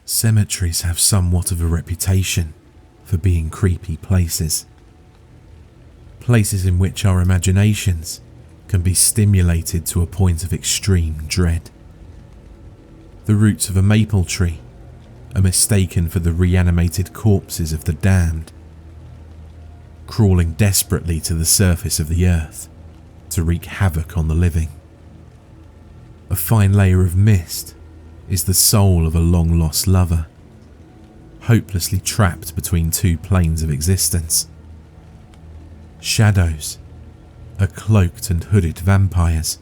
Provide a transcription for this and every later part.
Cemeteries have somewhat of a reputation for being creepy places. Places in which our imaginations can be stimulated to a point of extreme dread. The roots of a maple tree are mistaken for the reanimated corpses of the damned, crawling desperately to the surface of the earth to wreak havoc on the living. A fine layer of mist is the soul of a long-lost lover, hopelessly trapped between two planes of existence. Shadows are cloaked and hooded vampires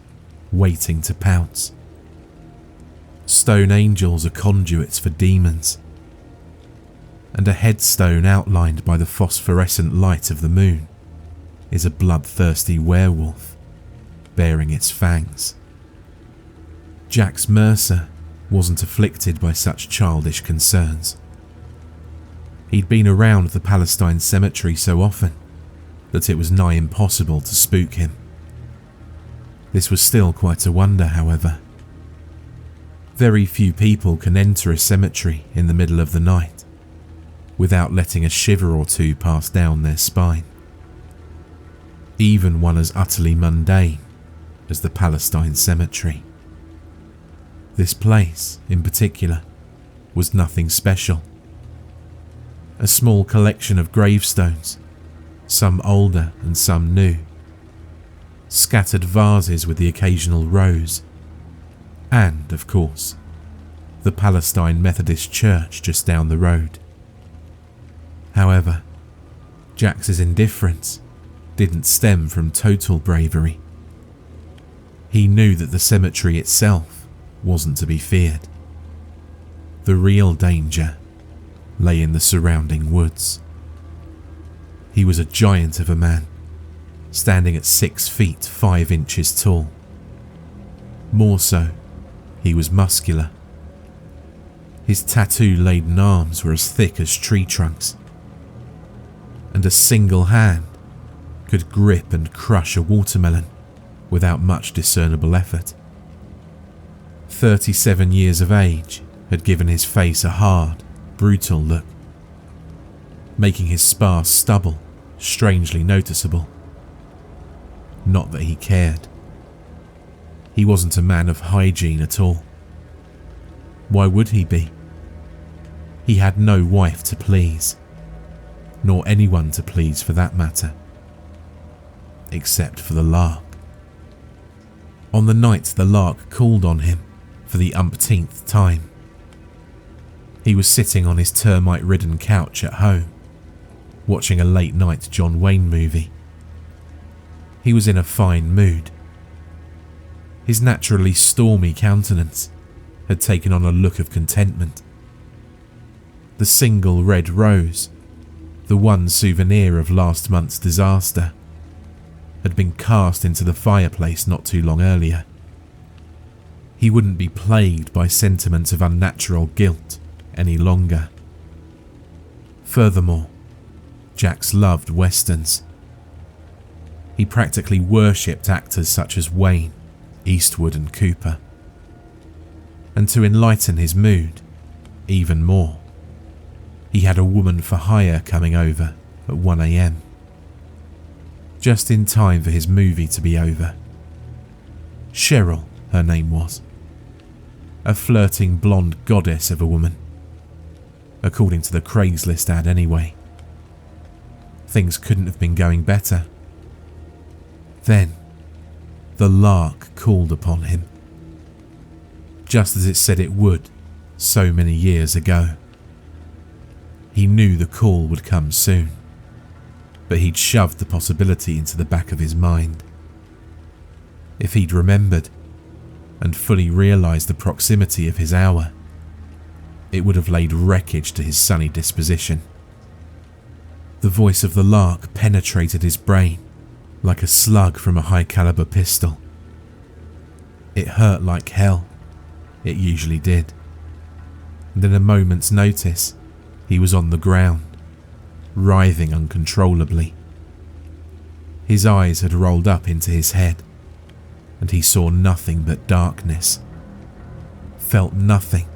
waiting to pounce. Stone angels are conduits for demons, and a headstone outlined by the phosphorescent light of the moon is a bloodthirsty werewolf bearing its fangs. Jax Mercer wasn't afflicted by such childish concerns. He'd been around the Palestine cemetery so often that it was nigh impossible to spook him. This was still quite a wonder, however. Very few people can enter a cemetery in the middle of the night without letting a shiver or two pass down their spine. Even one as utterly mundane as the Palestine cemetery. This place, in particular, was nothing special. A small collection of gravestones, some older and some new, scattered vases with the occasional rose, and, of course, the Palestine Methodist Church just down the road. However, Jax's indifference didn't stem from total bravery. He knew that the cemetery itself wasn't to be feared. The real danger lay in the surrounding woods. He was a giant of a man, standing at 6 feet 5 inches tall. More so, he was muscular. His tattoo-laden arms were as thick as tree trunks, and a single hand could grip and crush a watermelon without much discernible effort. 37 years of age had given his face a hard, brutal look, making his sparse stubble strangely noticeable. Not that he cared. He wasn't a man of hygiene at all. Why would he be? He had no wife to please, nor anyone to please for that matter, except for the lark. On the night the lark called on him for the umpteenth time, he was sitting on his termite-ridden couch at home, watching a late-night John Wayne movie. He was in a fine mood. His naturally stormy countenance had taken on a look of contentment. The single red rose, the one souvenir of last month's disaster, had been cast into the fireplace not too long earlier. He wouldn't be plagued by sentiments of unnatural guilt any longer. Furthermore, Jax loved westerns. He practically worshipped actors such as Wayne, Eastwood and Cooper. And to enlighten his mood even more, he had a woman for hire coming over at 1 a.m. just in time for his movie to be over. Cheryl, her name was. A flirting blonde goddess of a woman. According to the Craigslist ad anyway. Things couldn't have been going better. Then, the lark called upon him. Just as it said it would so many years ago. He knew the call would come soon, but he'd shoved the possibility into the back of his mind. If he'd remembered and fully realised the proximity of his hour, it would have laid wreckage to his sunny disposition. The voice of the lark penetrated his brain like a slug from a high-caliber pistol. It hurt like hell. It usually did. And in a moment's notice, he was on the ground, writhing uncontrollably. His eyes had rolled up into his head, and he saw nothing but darkness. Felt nothing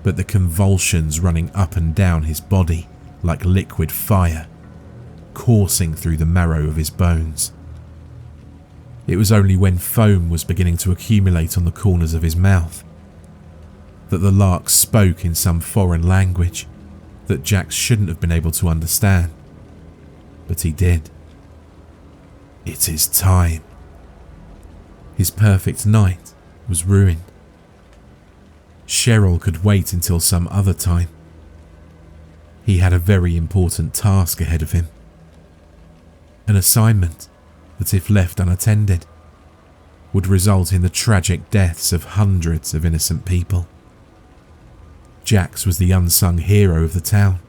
but the convulsions running up and down his body like liquid fire, coursing through the marrow of his bones. It was only when foam was beginning to accumulate on the corners of his mouth that the lark spoke in some foreign language that Jax shouldn't have been able to understand, but he did. It is time. His perfect night was ruined. Cheryl could wait until some other time. He had a very important task ahead of him. An assignment that, if left unattended, would result in the tragic deaths of hundreds of innocent people. Jax was the unsung hero of the town.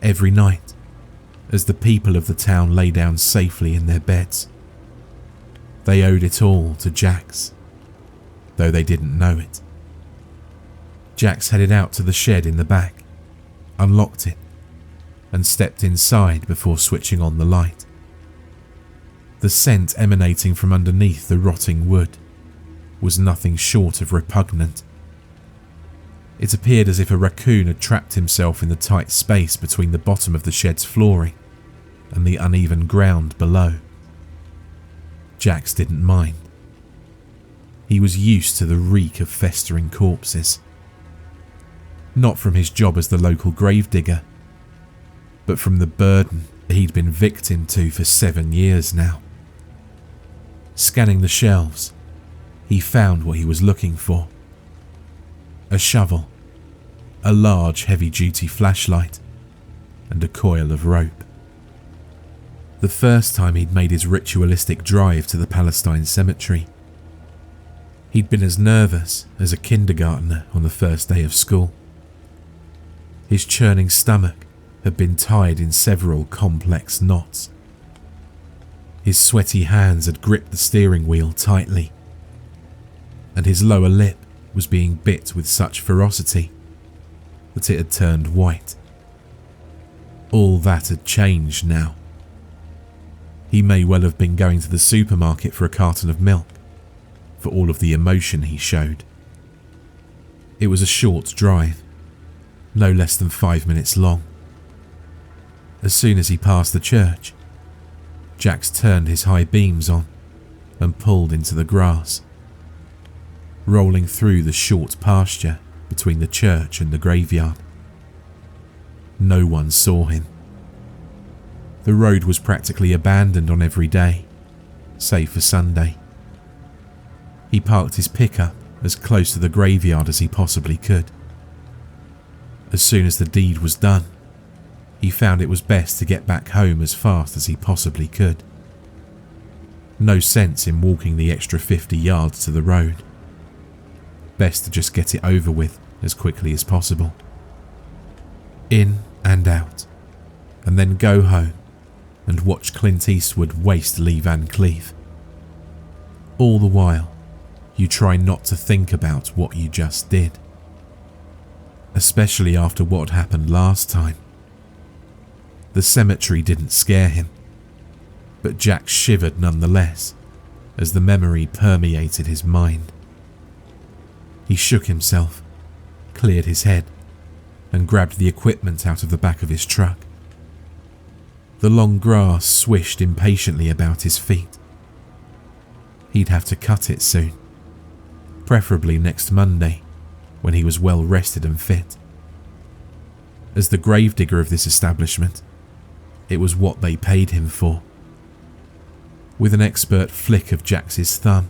Every night, as the people of the town lay down safely in their beds, they owed it all to Jax, though they didn't know it. Jax headed out to the shed in the back, unlocked it, and stepped inside before switching on the light. The scent emanating from underneath the rotting wood was nothing short of repugnant. It appeared as if a raccoon had trapped himself in the tight space between the bottom of the shed's flooring and the uneven ground below. Jax didn't mind. He was used to the reek of festering corpses. Not from his job as the local gravedigger, but from the burden he'd been victim to for 7 years now. Scanning the shelves, he found what he was looking for. A shovel, a large heavy-duty flashlight, and a coil of rope. The first time he'd made his ritualistic drive to the Palestine cemetery, he'd been as nervous as a kindergartner on the first day of school. His churning stomach had been tied in several complex knots. His sweaty hands had gripped the steering wheel tightly, and his lower lip was being bit with such ferocity that it had turned white. All that had changed now. He may well have been going to the supermarket for a carton of milk, for all of the emotion he showed. It was a short drive, no less than 5 minutes long. As soon as he passed the church, Jax turned his high beams on and pulled into the grass, rolling through the short pasture between the church and the graveyard. No one saw him. The road was practically abandoned on every day, save for Sunday. He parked his pickup as close to the graveyard as he possibly could. As soon as the deed was done, he found it was best to get back home as fast as he possibly could. No sense in walking the extra 50 yards to the road. Best to just get it over with as quickly as possible. In and out, and then go home and watch Clint Eastwood waste Lee Van Cleef. All the while, you try not to think about what you just did. Especially after what happened last time. The cemetery didn't scare him, but Jax shivered nonetheless as the memory permeated his mind. He shook himself, cleared his head, and grabbed the equipment out of the back of his truck. The long grass swished impatiently about his feet. He'd have to cut it soon, preferably next Monday, when he was well rested and fit. As the gravedigger of this establishment, it was what they paid him for. With an expert flick of Jax's thumb,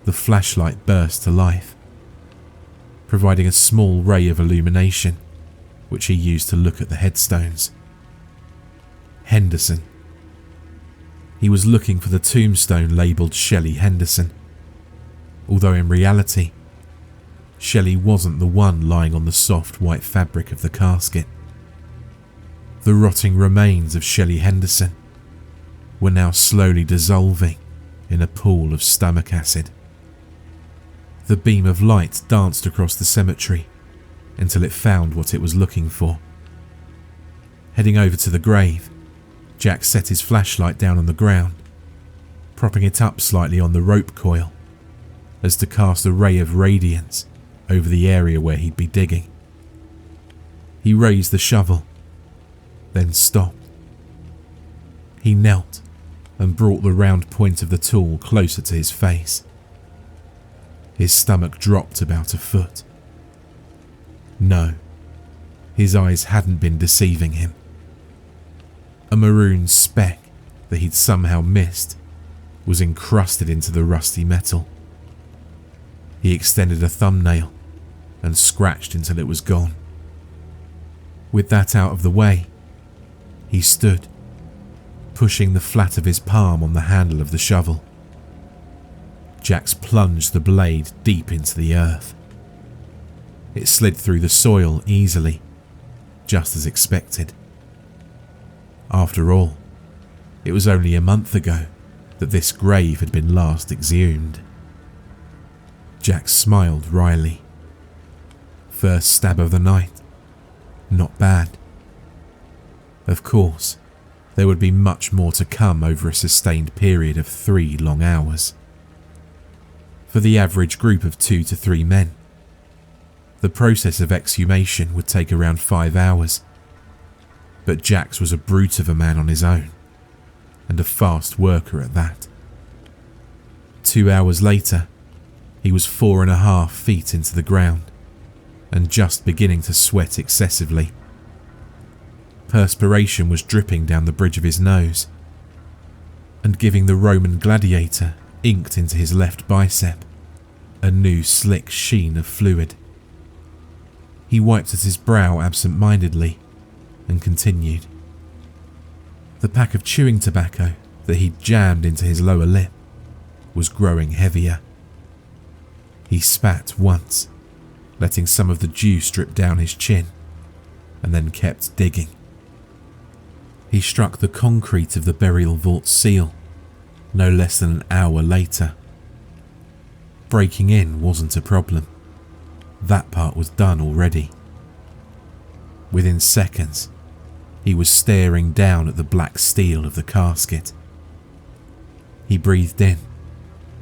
the flashlight burst to life, providing a small ray of illumination, which he used to look at the headstones. Henderson. He was looking for the tombstone labelled Shelley Henderson, although in reality, Shelley wasn't the one lying on the soft white fabric of the casket. The rotting remains of Shelley Henderson were now slowly dissolving in a pool of stomach acid. The beam of light danced across the cemetery until it found what it was looking for. Heading over to the grave, Jax set his flashlight down on the ground, propping it up slightly on the rope coil as to cast a ray of radiance over the area where he'd be digging. He raised the shovel, then stopped. He knelt and brought the round point of the tool closer to his face. His stomach dropped about a foot. No, his eyes hadn't been deceiving him. A maroon speck that he'd somehow missed was encrusted into the rusty metal. He extended a thumbnail and scratched until it was gone. With that out of the way, he stood, pushing the flat of his palm on the handle of the shovel. Jax plunged the blade deep into the earth. It slid through the soil easily, just as expected. After all, it was only a month ago that this grave had been last exhumed. Jax smiled wryly. First stab of the night. Not bad. Of course, there would be much more to come over a sustained period of 3 long hours. For the average group of 2 to 3 men, the process of exhumation would take around 5 hours. But Jax was a brute of a man on his own, and a fast worker at that. 2 hours later, he was 4.5 feet into the ground, and just beginning to sweat excessively. Perspiration was dripping down the bridge of his nose, and giving the Roman gladiator inked into his left bicep a new slick sheen of fluid. He wiped at his brow absent-mindedly and continued. The pack of chewing tobacco that he'd jammed into his lower lip was growing heavier. He spat once, letting some of the juice drip down his chin, and then kept digging. He struck the concrete of the burial vault's seal no less than an hour later. Breaking in wasn't a problem. That part was done already. Within seconds, he was staring down at the black steel of the casket. He breathed in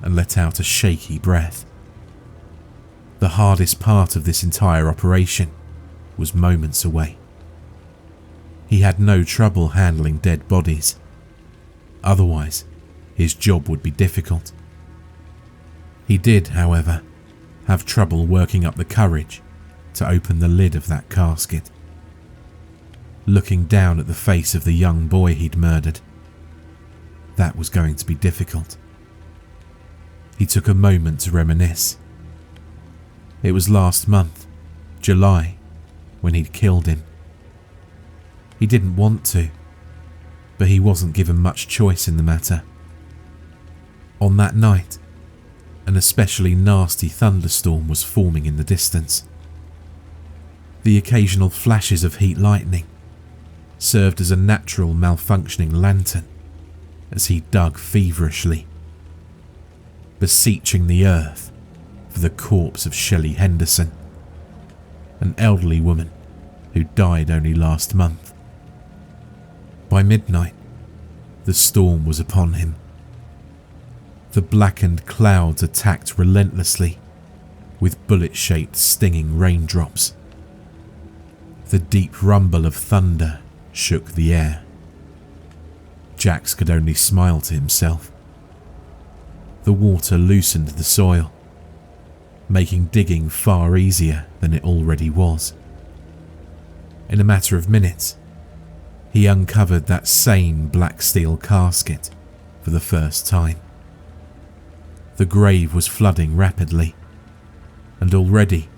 and let out a shaky breath. The hardest part of this entire operation was moments away. He had no trouble handling dead bodies. Otherwise, his job would be difficult. He did, however, have trouble working up the courage to open the lid of that casket. Looking down at the face of the young boy he'd murdered, that was going to be difficult. He took a moment to reminisce. It was last month, July, when he'd killed him. He didn't want to, but he wasn't given much choice in the matter. On that night, an especially nasty thunderstorm was forming in the distance. The occasional flashes of heat lightning served as a natural malfunctioning lantern as he dug feverishly, beseeching the earth for the corpse of Shelley Henderson, an elderly woman who died only last month. By midnight, the storm was upon him. The blackened clouds attacked relentlessly, with bullet-shaped stinging raindrops. The deep rumble of thunder shook the air. Jax could only smile to himself. The water loosened the soil, making digging far easier than it already was. In a matter of minutes, he uncovered that same black steel casket for the first time. The grave was flooding rapidly, and already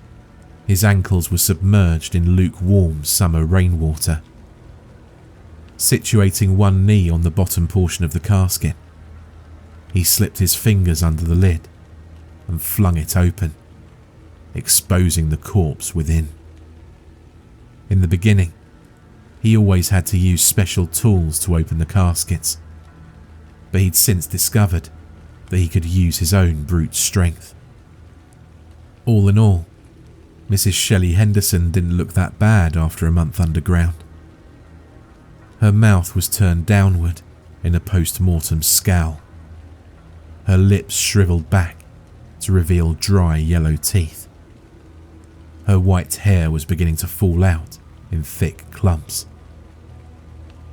his ankles were submerged in lukewarm summer rainwater. Situating one knee on the bottom portion of the casket, he slipped his fingers under the lid and flung it open, exposing the corpse within. In the beginning, he always had to use special tools to open the caskets, but he'd since discovered that he could use his own brute strength. All in all, Mrs. Shelley Henderson didn't look that bad after a month underground. Her mouth was turned downward in a post-mortem scowl. Her lips shriveled back to reveal dry yellow teeth. Her white hair was beginning to fall out in thick clumps.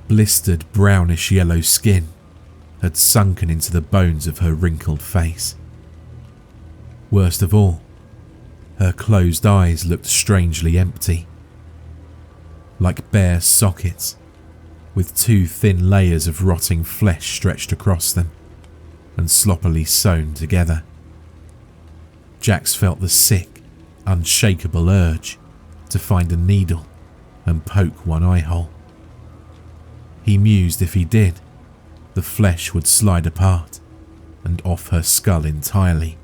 Blistered brownish yellow skin had sunken into the bones of her wrinkled face. Worst of all, her closed eyes looked strangely empty, like bare sockets, with two thin layers of rotting flesh stretched across them and sloppily sewn together. Jax felt the sick, unshakable urge to find a needle and poke one eye hole. He mused if he did, the flesh would slide apart and off her skull entirely.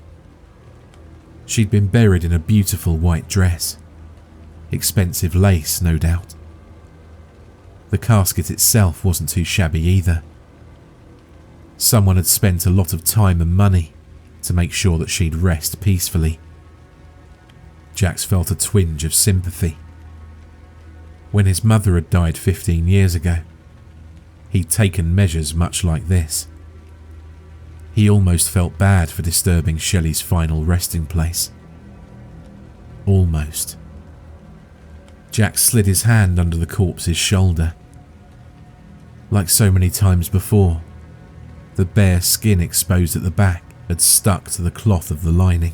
She'd been buried in a beautiful white dress, expensive lace no doubt. The casket itself wasn't too shabby either. Someone had spent a lot of time and money to make sure that she'd rest peacefully. Jax felt a twinge of sympathy. When his mother had died 15 years ago, he'd taken measures much like this. He almost felt bad for disturbing Shelley's final resting place. Almost. Jax slid his hand under the corpse's shoulder. Like so many times before, the bare skin exposed at the back had stuck to the cloth of the lining.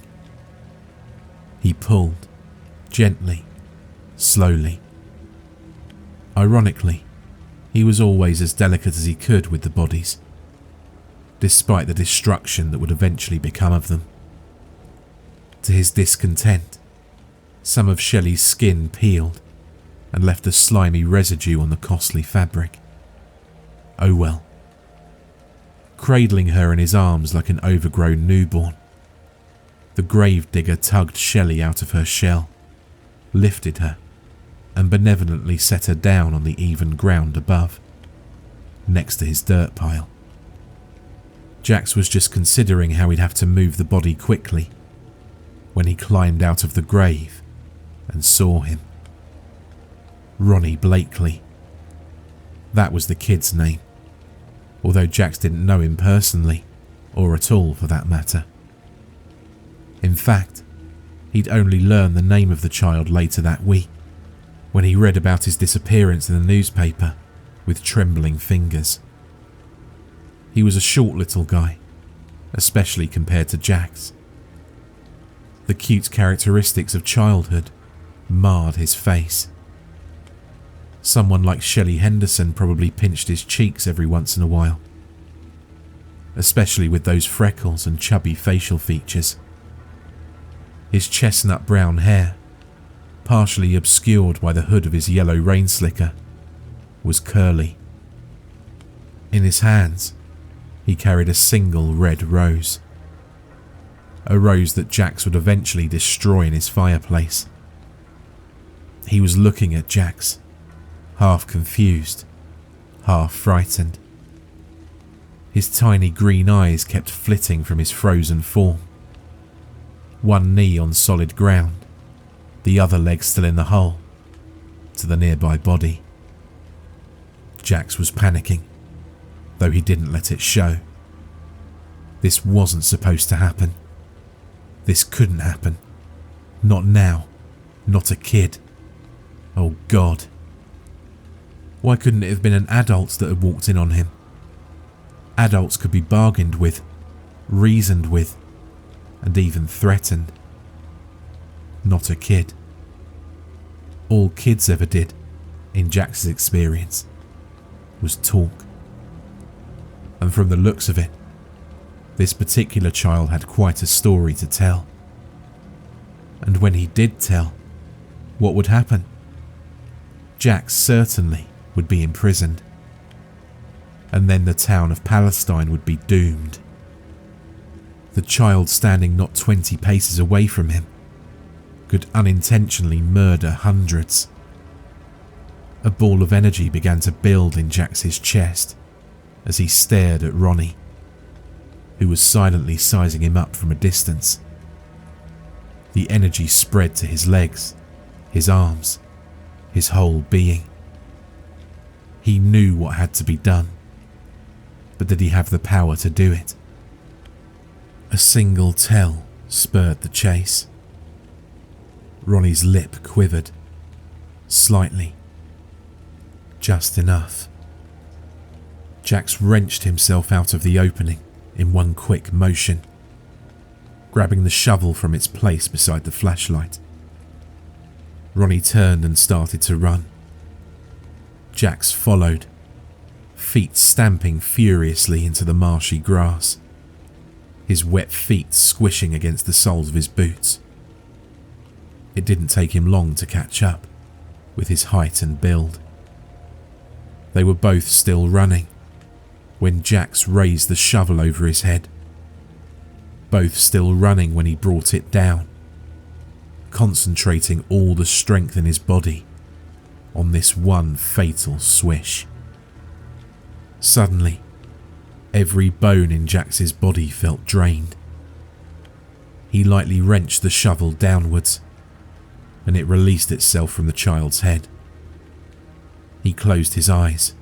He pulled, gently, slowly. Ironically, he was always as delicate as he could with the bodies, despite the destruction that would eventually become of them. To his discontent, some of Shelley's skin peeled and left a slimy residue on the costly fabric. Oh well. Cradling her in his arms like an overgrown newborn, the gravedigger tugged Shelley out of her shell, lifted her, and benevolently set her down on the even ground above, next to his dirt pile. Jax was just considering how he'd have to move the body quickly when he climbed out of the grave and saw him. Ronnie Blakely. That was the kid's name, although Jax didn't know him personally, or at all for that matter. In fact, he'd only learned the name of the child later that week, when he read about his disappearance in the newspaper with trembling fingers. He was a short little guy, especially compared to Jax. The cute characteristics of childhood marred his face. Someone like Shelley Henderson probably pinched his cheeks every once in a while, especially with those freckles and chubby facial features. His chestnut brown hair, partially obscured by the hood of his yellow rain slicker, was curly. In his hands, he carried a single red rose. A rose that Jax would eventually destroy in his fireplace. He was looking at Jax, half confused, half frightened. His tiny green eyes kept flitting from his frozen form. One knee on solid ground, the other leg still in the hole, to the nearby body. Jax was panicking, though he didn't let it show. This wasn't supposed to happen. This couldn't happen. Not now. Not a kid. Oh God. Why couldn't it have been an adult that had walked in on him? Adults could be bargained with, reasoned with, and even threatened. Not a kid. All kids ever did, in Jax's experience, was talk. And from the looks of it, this particular child had quite a story to tell. And when he did tell, what would happen? Jax certainly would be imprisoned. And then the town of Palestine would be doomed. The child standing not 20 paces away from him could unintentionally murder hundreds. A ball of energy began to build in Jax's chest as he stared at Ronnie, who was silently sizing him up from a distance. The energy spread to his legs, his arms, his whole being. He knew what had to be done, but did he have the power to do it? A single tell spurred the chase. Ronnie's lip quivered. Slightly. Just enough. Jax wrenched himself out of the opening in one quick motion, grabbing the shovel from its place beside the flashlight. Ronnie turned and started to run. Jax followed, feet stamping furiously into the marshy grass, his wet feet squishing against the soles of his boots. It didn't take him long to catch up, with his height and build. They were both still running when Jax raised the shovel over his head. Both still running when he brought it down, concentrating all the strength in his body on this one fatal swish. Suddenly, every bone in Jax's body felt drained. He lightly wrenched the shovel downwards, and it released itself from the child's head. He closed his eyes,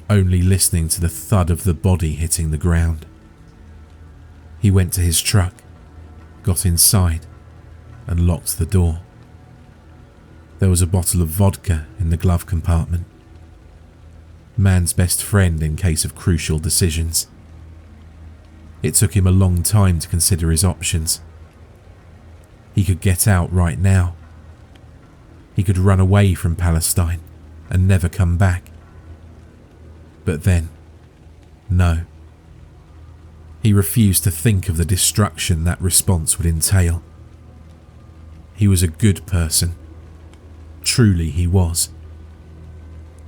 only listening to the thud of the body hitting the ground. He went to his truck, got inside, and locked the door. There was a bottle of vodka in the glove compartment. Man's best friend in case of crucial decisions. It took him a long time to consider his options. He could get out right now. He could run away from Palestine and never come back. But then, no. He refused to think of the destruction that response would entail. He was a good person. Truly he was.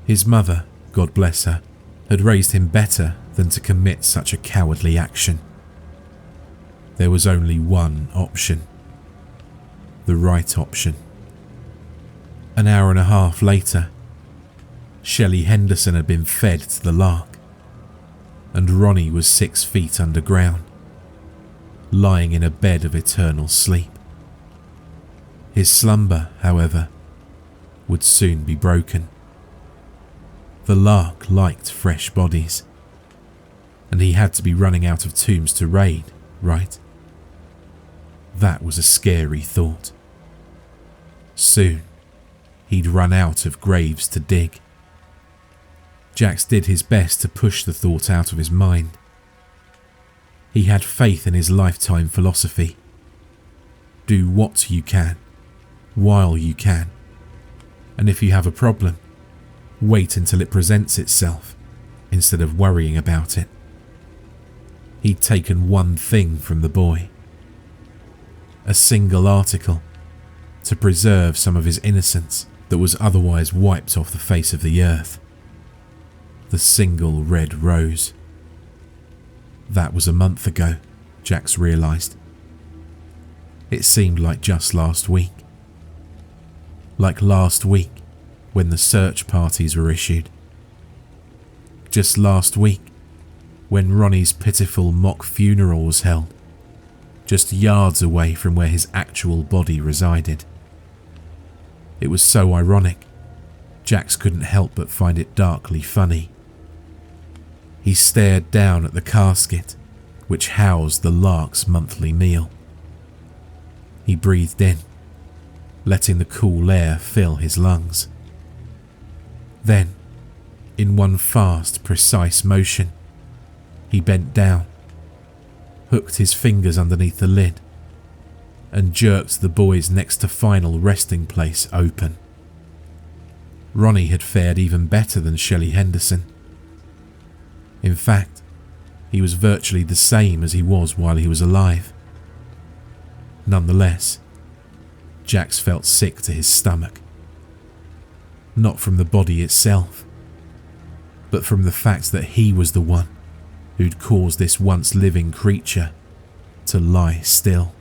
His mother, God bless her, had raised him better than to commit such a cowardly action. There was only one option. The right option. An hour and a half later, Shelley Henderson had been fed to the lark, and Ronnie was 6 feet underground, lying in a bed of eternal sleep. His slumber, however, would soon be broken. The lark liked fresh bodies, and he had to be running out of tombs to raid, right? That was a scary thought. Soon, he'd run out of graves to dig. Jax did his best to push the thought out of his mind. He had faith in his lifetime philosophy. Do what you can, while you can. And if you have a problem, wait until it presents itself, instead of worrying about it. He'd taken one thing from the boy. A single article to preserve some of his innocence that was otherwise wiped off the face of the earth. The single red rose. That was a month ago, Jax realised. It seemed like just last week. Like last week, when the search parties were issued. Just last week, when Ronnie's pitiful mock funeral was held, just yards away from where his actual body resided. It was so ironic, Jax couldn't help but find it darkly funny. He stared down at the casket, which housed the lark's monthly meal. He breathed in, letting the cool air fill his lungs. Then, in one fast, precise motion, he bent down, hooked his fingers underneath the lid, and jerked the boy's next to final resting place open. Ronnie had fared even better than Shelley Henderson. In fact, he was virtually the same as he was while he was alive. Nonetheless, Jax felt sick to his stomach. Not from the body itself, but from the fact that he was the one who'd caused this once living creature to lie still.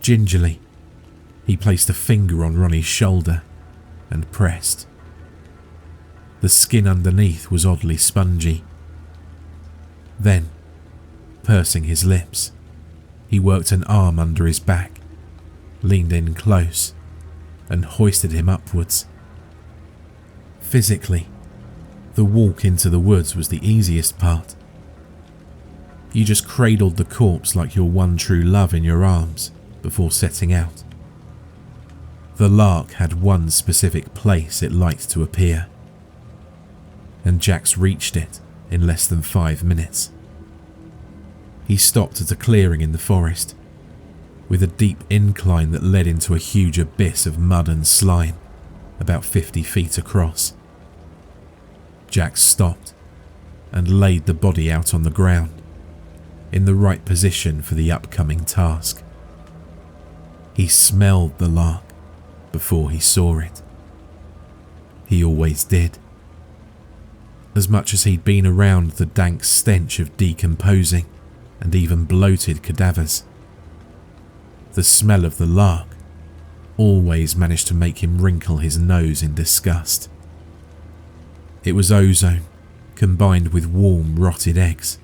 Gingerly, he placed a finger on Ronnie's shoulder and pressed. The skin underneath was oddly spongy. Then, pursing his lips, he worked an arm under his back, leaned in close, and hoisted him upwards. Physically, the walk into the woods was the easiest part. You just cradled the corpse like your one true love in your arms before setting out. The lark had one specific place it liked to appear, and Jax reached it in less than 5 minutes. He stopped at a clearing in the forest, with a deep incline that led into a huge abyss of mud and slime, about 50 feet across. Jax stopped and laid the body out on the ground, in the right position for the upcoming task. He smelled the lark before he saw it. He always did. As much as he'd been around the dank stench of decomposing and even bloated cadavers, the smell of the lark always managed to make him wrinkle his nose in disgust. It was ozone combined with warm, rotted eggs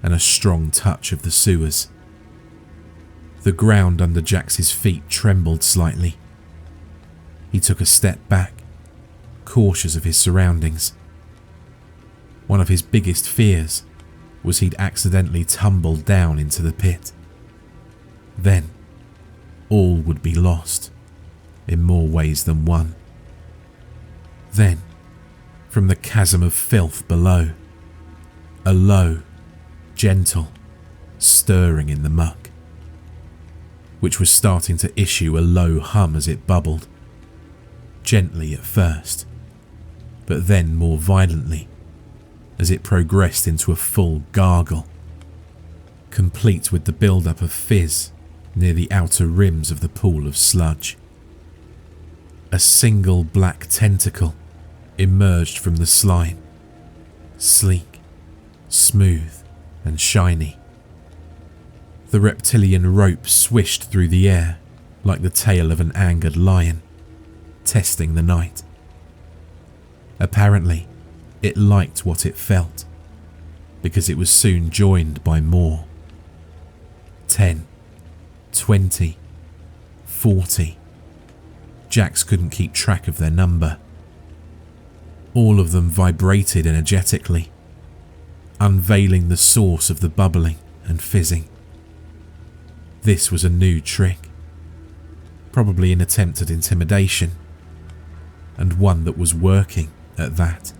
and a strong touch of the sewers. The ground under Jax's feet trembled slightly. He took a step back, cautious of his surroundings. One of his biggest fears was he'd accidentally tumbled down into the pit. Then, all would be lost, in more ways than one. Then, from the chasm of filth below, a low, gentle stirring in the muck, which was starting to issue a low hum as it bubbled, gently at first, but then more violently as it progressed into a full gargle, complete with the build-up of fizz near the outer rims of the pool of sludge. A single black tentacle emerged from the slime, sleek, smooth and shiny. The reptilian rope swished through the air like the tail of an angered lion, testing the night. Apparently, it liked what it felt, because it was soon joined by more. 10, 20, 40. Jax couldn't keep track of their number. All of them vibrated energetically, unveiling the source of the bubbling and fizzing. This was a new trick, probably an attempt at intimidation, and one that was working at that.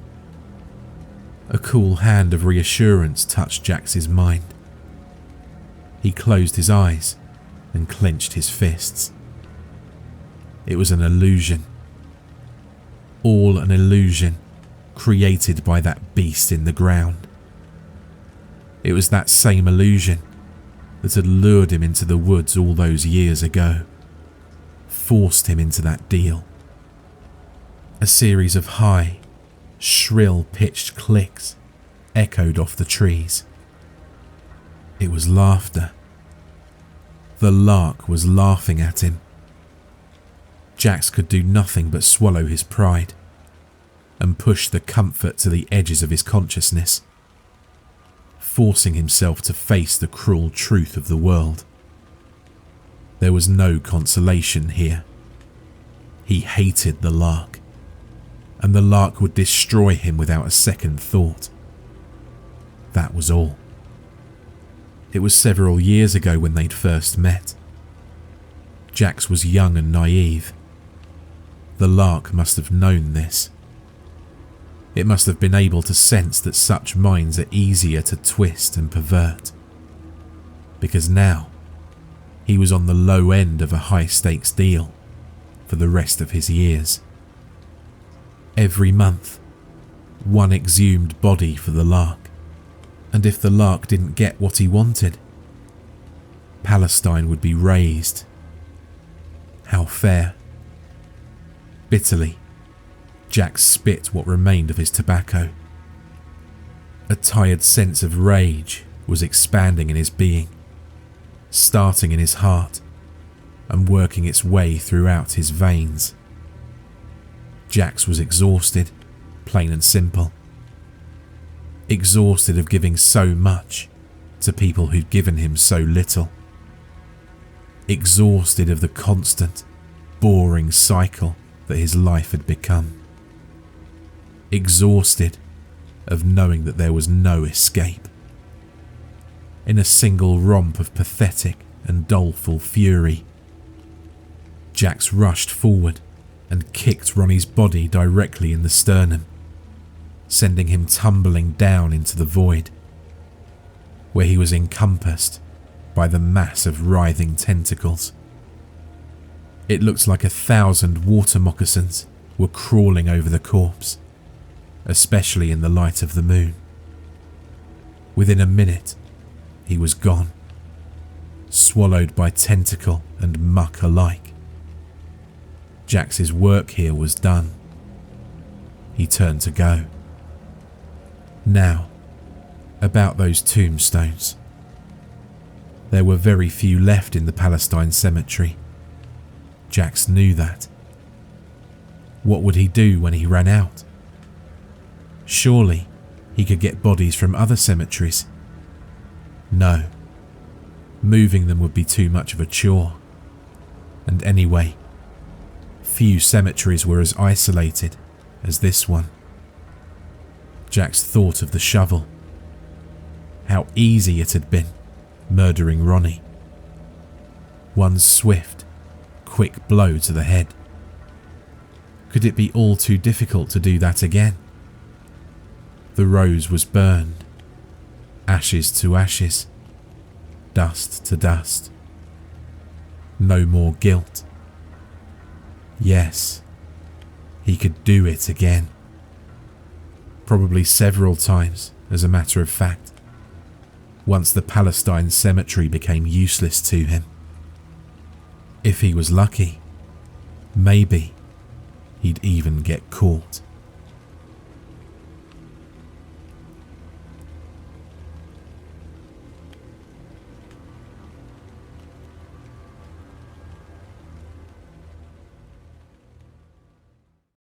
A cool hand of reassurance touched Jax's mind. He closed his eyes and clenched his fists. It was an illusion. All an illusion created by that beast in the ground. It was that same illusion that had lured him into the woods all those years ago, forced him into that deal. A series of high, shrill-pitched clicks echoed off the trees. It was laughter. The lark was laughing at him. Jax could do nothing but swallow his pride and push the comfort to the edges of his consciousness, forcing himself to face the cruel truth of the world. There was no consolation here. He hated the lark, and the lark would destroy him without a second thought. That was all. It was several years ago when they'd first met. Jax was young and naive. The lark must have known this. It must have been able to sense that such minds are easier to twist and pervert. Because now, he was on the low end of a high-stakes deal for the rest of his years. Every month, one exhumed body for the lark. And if the lark didn't get what he wanted, Palestine would be razed. How fair. Bitterly, Jax spit what remained of his tobacco. A tired sense of rage was expanding in his being, starting in his heart and working its way throughout his veins. Jax was exhausted, plain and simple. Exhausted of giving so much to people who'd given him so little. Exhausted of the constant, boring cycle that his life had become. Exhausted of knowing that there was no escape. In a single romp of pathetic and doleful fury, Jax rushed forward and kicked Ronnie's body directly in the sternum, sending him tumbling down into the void, where he was encompassed by the mass of writhing tentacles. It looked like 1,000 water moccasins were crawling over the corpse, especially in the light of the moon. Within a minute, he was gone, swallowed by tentacle and muck alike. Jax's work here was done. He turned to go. Now, about those tombstones. There were very few left in the Palestine cemetery. Jax knew that. What would he do when he ran out? Surely he could get bodies from other cemeteries. No. Moving them would be too much of a chore. And anyway, few cemeteries were as isolated as this one. Jax thought of the shovel. How easy it had been murdering Ronnie. One swift, quick blow to the head. Could it be all too difficult to do that again? The rose was burned, ashes to ashes, dust to dust. No more guilt. Yes, he could do it again. Probably several times, as a matter of fact, once the Palestine cemetery became useless to him. If he was lucky, maybe he'd even get caught.